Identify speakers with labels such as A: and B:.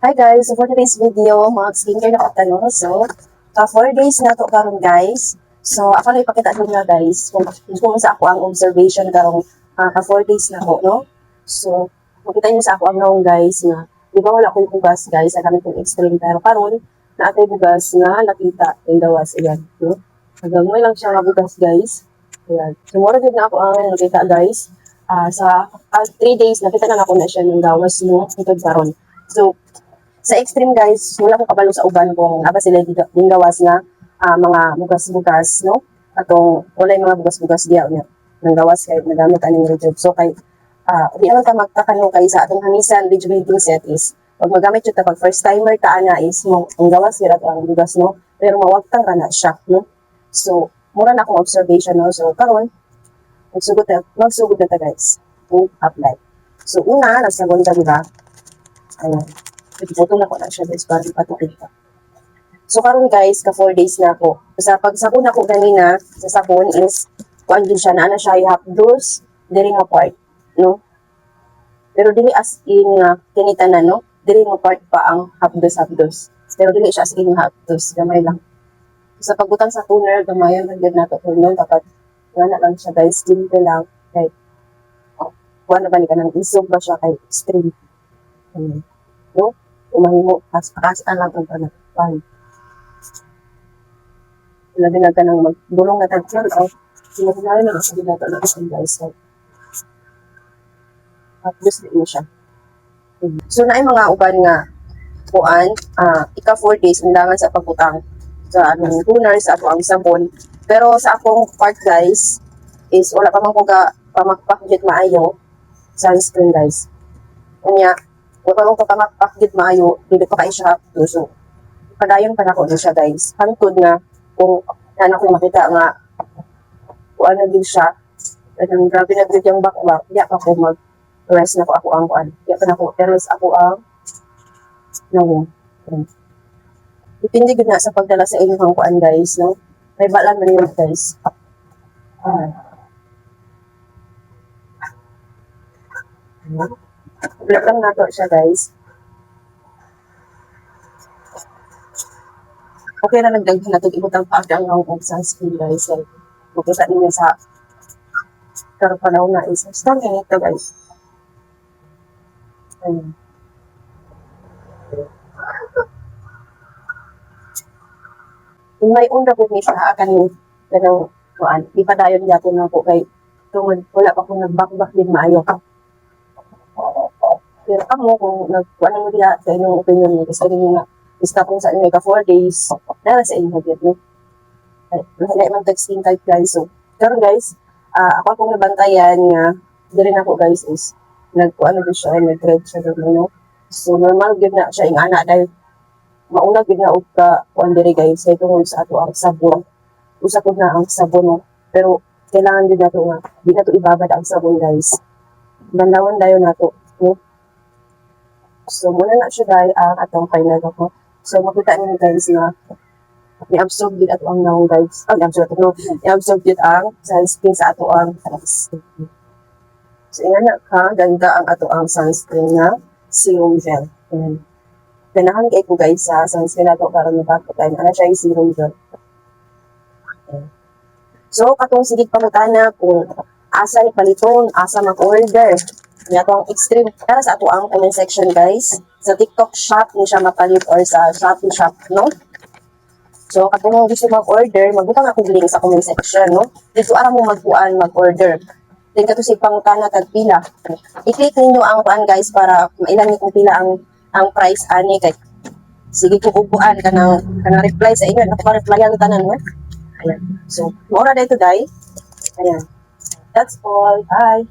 A: Hi guys, so for today's video, mga skincare na katanong. So, 4 days na to karon guys. So, ako na ipakita ko na guys, kung sa ako ang observation karong 4 days na ko, no? So, makita niyo sa ako ang naong guys na, di ba wala akong bugas guys, ang gamit kong extreme, pero karon na atay bugas na nakita in the was, ayan, no? Hanggang may lang siya nga bugas guys. Ayan. So, mura din na ako ang nakita guys. Sa 3 days, nakita na ako na siya ng gawas, no? Ito karon. So, sa extreme guys, wala ko kabalo sa uban kung aba sila din gawas nga mga bugas-bugas, no? Atong wala yung mga bugas-bugas diya niya. Nang gawas kay nagamit aning rejuve. So kay di man ta magtakanong kay sa atong hamisan rejuvenating set is pag magamit jud ta pag first timer ta ana is mo ang gawas sila ang bugas, no? Pero mawagtang ra na siya, no? So mura na akong observation, no? So karon magsugod na ta guys to apply. So una, nagsagol ta diba? Ayan. Photo na ko na siya guys para ipatupita. So karon guys, ka 4 days na ako. Sa pagsabon ako ganina, sa sabon is kuan din siya na siya half dose diri nga part, no? Pero dili as in nga kinitanan, no? Diri nga part pa ang half dose. Pero dili siya as in half dose, gamay lang. Sa pagbutang sa toner, gamayan lang din nato toner dapat wala lang siya guys, simple lang kay kuan na ba ni kanang isog ba siya kay extreme. No? Umahimo, as-an lang ang panagpan. Labi na ka nang magdulong na tagsan, o sinabi na kasi na ito na guys. Tapos din siya. So, na mga uban nga, kuan, ika 4 days, undangan sa pagbutang sa anong toner, sa ako ang sabon. Pero sa akong part guys, is wala pa man ko ka pamakpak maayo sunscreen guys. Kanya, kung parang kapamakpak gid maayo, dili pa kay siya hapdo. So, padayon pa nako siya guys. Hangtod nga, kung ano ko makita nga, kung ano din siya, ang grabe na din yung bakbak, di ako mag-rest na ko ako ang kuan. Di pa na ko, rest ako ang no. Depende gud na sa pagdala sa inyong kuan guys, no? May balan man yun guys. Black lang nato siya guys. Okay na nagdaghan nato ibutang pa ang ng sunscreen guys. Like, pupunta ninyo sa karong panahon na is strong in ito guys. In my own rapod ni siya kaning kanang kuan, di pa dayon yato na po kay tungod wala pa ko nagbakbak din maayo. Pero kamo kung nagkuan mo diha sa inyong opinion niyo kasi rin nga stop kung sa inyo ka 4 days dala sa inyo gid no. Ay, wala man texting type guys. So, pero guys, ako akong nabantayan nga diri na ko guys is nagkuan na siya, nag-thread siya no. So normal gid na siya ing ana dahil mauna gid na og ka kuan diri guys kay tungod sa ato ang sabon. Usa pod na ang sabon no. Pero kailangan din nato nga di nato ibabad ang sabon guys. Bandawan dayon nato no. So, muna na siya dahil ang atong final ako. So, makita niyo guys na i-absorb din ato ang naong guys. I-absorb din ang sunscreen sa ato ang sunscreen. So, ingan na ka, ganda ang ato ang sunscreen na serum gel. Ganahan kayo po guys sa sunscreen nato para mabako tayo. Ano siya yung serum gel. So, katong sigit pangutana kung asa ni paliton, asa mag-order. Nga ang extreme para sa ato ang comment section guys. Sa TikTok shop ni siya mapalit or sa Shopee shop, no? So, katong gusto mag-order, magbutang ako link sa comment section, no? Dito ara mo mag-order. Then kato si pangutana tag pila. I-click ninyo ang kuan guys para mailan ni kung pila ang price ani kay sige ko upuan kanang reply sa inyo. Ako replyan tanan mo. Ayan. So, mura dito dai. Ayan. That's all. Bye.